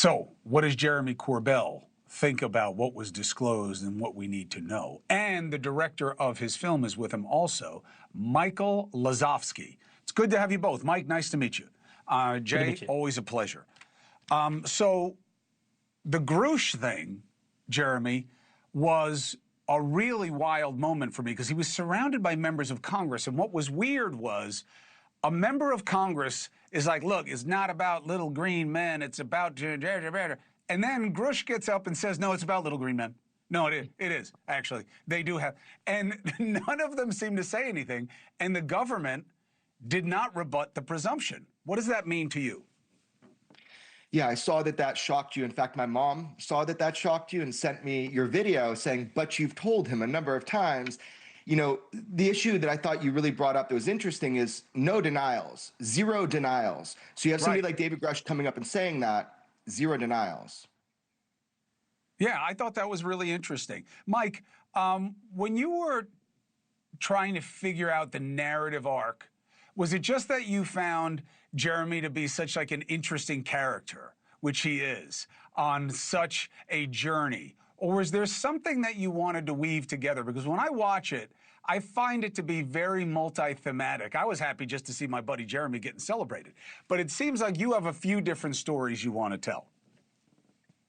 So, what does Jeremy Corbell think about what was disclosed and what we need to know? And the director of his film is with him also, Michael Lazofsky. It's good to have you both. Mike, nice to meet you. Jay, always a pleasure. So, the Grusch thing, Jeremy, was a really wild moment for me because he was surrounded by members of Congress. And what was weird was a member of Congress is like, look, it's not about little green men. It's about... And then Grusch gets up and says, no, it's about little green men. No, it is, actually. They do have... And none of them seem to say anything. And the government did not rebut the presumption. What does that mean to you? Yeah, I saw that that shocked you. In fact, my mom saw that that shocked you and sent me your video saying, but you've told him a number of times. You know, the issue that I thought you really brought up that was interesting is no denials, zero denials. So you have somebody like David Grusch coming up and saying that, zero denials. Yeah, I thought that was really interesting. Mike, when you were trying to figure out the narrative arc, was it just that you found Jeremy to be such like an interesting character, which he is, on such a journey? Or is there something that you wanted to weave together? Because when I watch it, I find it to be very multi-thematic. I was happy just to see my buddy Jeremy getting celebrated. But it seems like you have a few different stories you want to tell.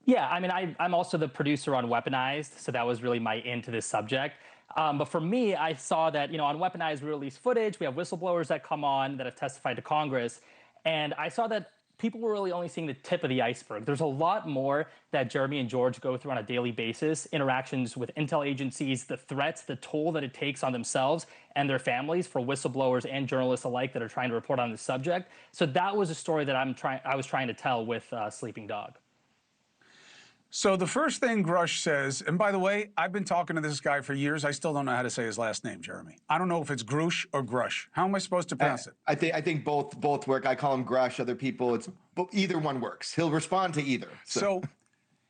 Yeah, I mean, I'm also the producer on Weaponized, so that was really my into this subject. But for me, I saw that, you know, on Weaponized, we release footage. We have whistleblowers that come on that have testified to Congress. And I saw that people were really only seeing the tip of the iceberg. There's a lot more that Jeremy and George go through on a daily basis, interactions with intel agencies, the threats, the toll that it takes on themselves and their families for whistleblowers and journalists alike that are trying to report on this subject. So that was a story that I was trying to tell with Sleeping Dog. So the first thing Grusch says, and by the way, I've been talking to this guy for years. I still don't know how to say his last name, Jeremy. I don't know if it's Grusch or Grusch. How am I supposed to pronounce it? I think both work. I call him Grusch. Other people, either one works. He'll respond to either. So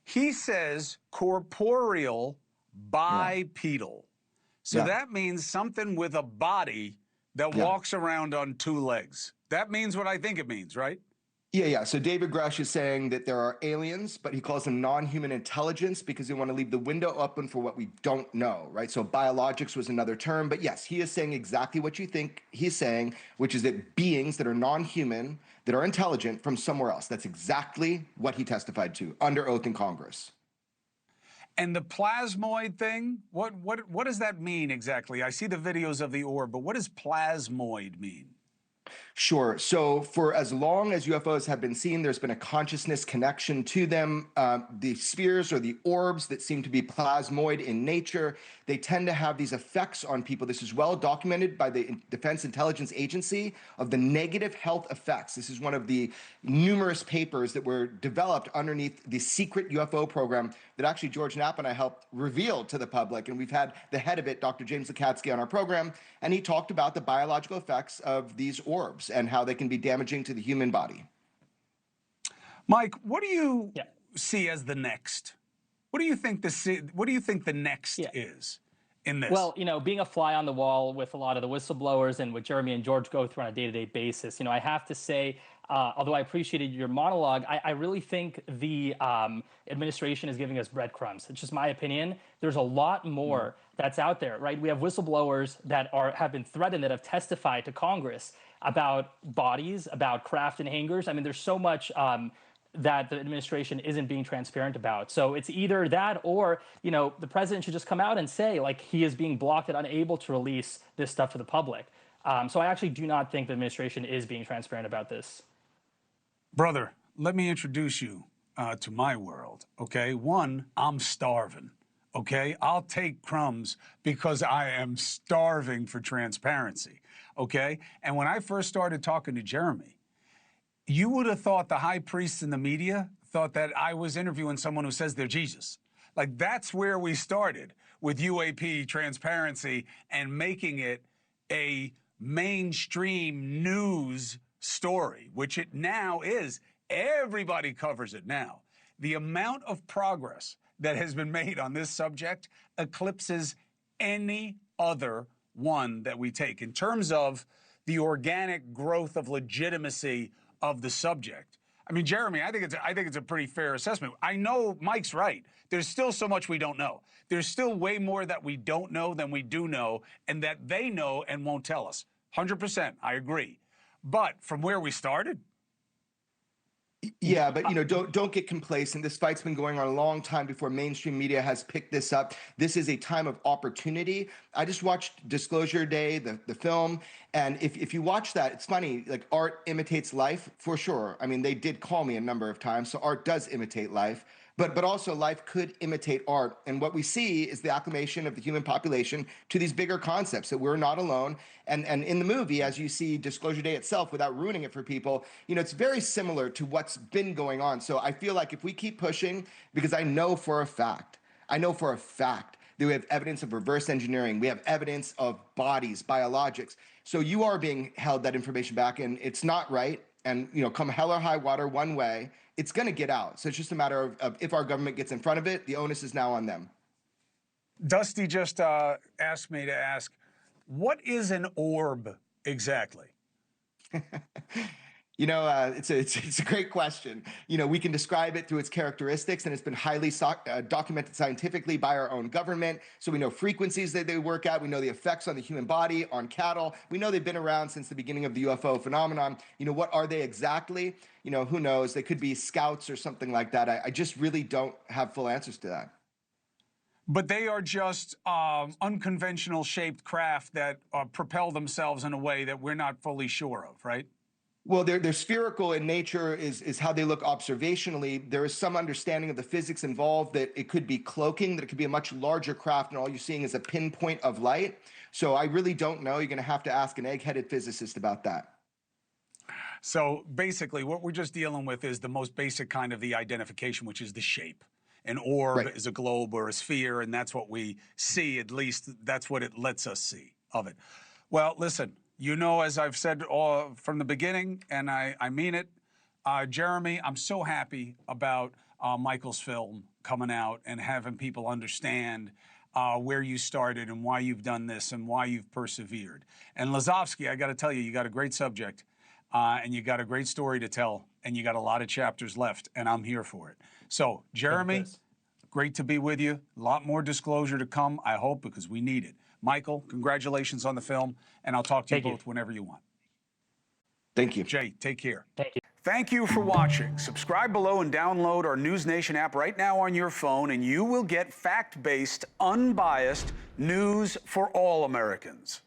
he says corporeal bipedal. So that means something with a body that walks around on two legs. That means what I think it means, right? Yeah. So David Grusch is saying that there are aliens, but he calls them non-human intelligence because they want to leave the window open for what we don't know, right? So biologics was another term, but yes, he is saying exactly what you think he's saying, which is that beings that are non-human, that are intelligent from somewhere else. That's exactly what he testified to under oath in Congress. And the plasmoid thing, what does that mean exactly? I see the videos of the orb, but what does plasmoid mean? Sure. So for as long as UFOs have been seen, there's been a consciousness connection to them. The spheres or the orbs that seem to be plasmoid in nature, they tend to have these effects on people. This is well documented by the Defense Intelligence Agency of the negative health effects. This is one of the numerous papers that were developed underneath the secret UFO program that actually George Knapp and I helped reveal to the public. And we've had the head of it, Dr. James Lakatsky, on our program, and he talked about the biological effects of these orbs and how they can be damaging to the human body. Mike, what do you see as the next? What do you think the next is in this? Well, you know, being a fly on the wall with a lot of the whistleblowers and what Jeremy and George go through on a day-to-day basis, you know, I have to say, although I appreciated your monologue, I really think the administration is giving us breadcrumbs. It's just my opinion. There's a lot more that's out there, right? We have whistleblowers that have been threatened, that have testified to Congress about bodies, about craft and hangars. I mean, there's so much that the administration isn't being transparent about. So it's either that or, you know, the president should just come out and say, like, he is being blocked and unable to release this stuff to the public. So I actually do not think the administration is being transparent about this. Brother, let me introduce you to my world, okay? One, I'm starving, okay? I'll take crumbs because I am starving for transparency, okay? And when I first started talking to Jeremy, you would have thought the high priests in the media thought that I was interviewing someone who says they're Jesus. Like, that's where we started with UAP transparency and making it a mainstream news story, which it now is. Everybody covers it now. The amount of progress that has been made on this subject eclipses any other one that we take in terms of the organic growth of legitimacy of the subject. I mean, Jeremy, I think it's a pretty fair assessment. I know Mike's right. There's still so much we don't know. There's still way more that we don't know than we do know, and that they know and won't tell us. 100%, I agree. But from where we started, yeah, but don't get complacent. This fight's been going on a long time before mainstream media has picked this up. This is a time of opportunity. I just watched Disclosure Day, the film, and if you watch that, it's funny. Like, art imitates life for sure. I mean, they did call me a number of times, so art does imitate life. But also life could imitate art. And what we see is the acclimation of the human population to these bigger concepts, that we're not alone. And in the movie, as you see Disclosure Day itself, without ruining it for people, it's very similar to what's been going on. So I feel like if we keep pushing, because I know for a fact that we have evidence of reverse engineering, we have evidence of bodies, biologics. So you are being held that information back, and it's not right. And come hell or high water one way, it's going to get out. So it's just a matter of if our government gets in front of it, the onus is now on them. Dusty just asked me to ask, what is an orb exactly? It's a great question. We can describe it through its characteristics, and it's been highly documented scientifically by our own government. So we know frequencies that they work at. We know the effects on the human body, on cattle. We know they've been around since the beginning of the UFO phenomenon. What are they exactly? Who knows? They could be scouts or something like that. I just really don't have full answers to that. But they are just unconventional shaped craft that propel themselves in a way that we're not fully sure of, right? Well, they're spherical in nature is how they look observationally. There is some understanding of the physics involved that it could be cloaking, that it could be a much larger craft, and all you're seeing is a pinpoint of light. So I really don't know. You're going to have to ask an egg-headed physicist about that. So basically, what we're just dealing with is the most basic kind of the identification, which is the shape. An orb is a globe or a sphere, and that's what we see. At least that's what it lets us see of it. Well, listen. As I've said from the beginning, and I mean it, Jeremy, I'm so happy about Michael's film coming out and having people understand where you started and why you've done this and why you've persevered. And Lazovsky, I got to tell you, you got a great subject and you got a great story to tell, and you got a lot of chapters left, and I'm here for it. So, Jeremy, great to be with you. A lot more disclosure to come, I hope, because we need it. Michael, congratulations on the film, and I'll talk to you both whenever you want. Thank you. Jay, take care. Thank you. Thank you for watching. Subscribe below and download our NewsNation app right now on your phone, and you will get fact-based, unbiased news for all Americans.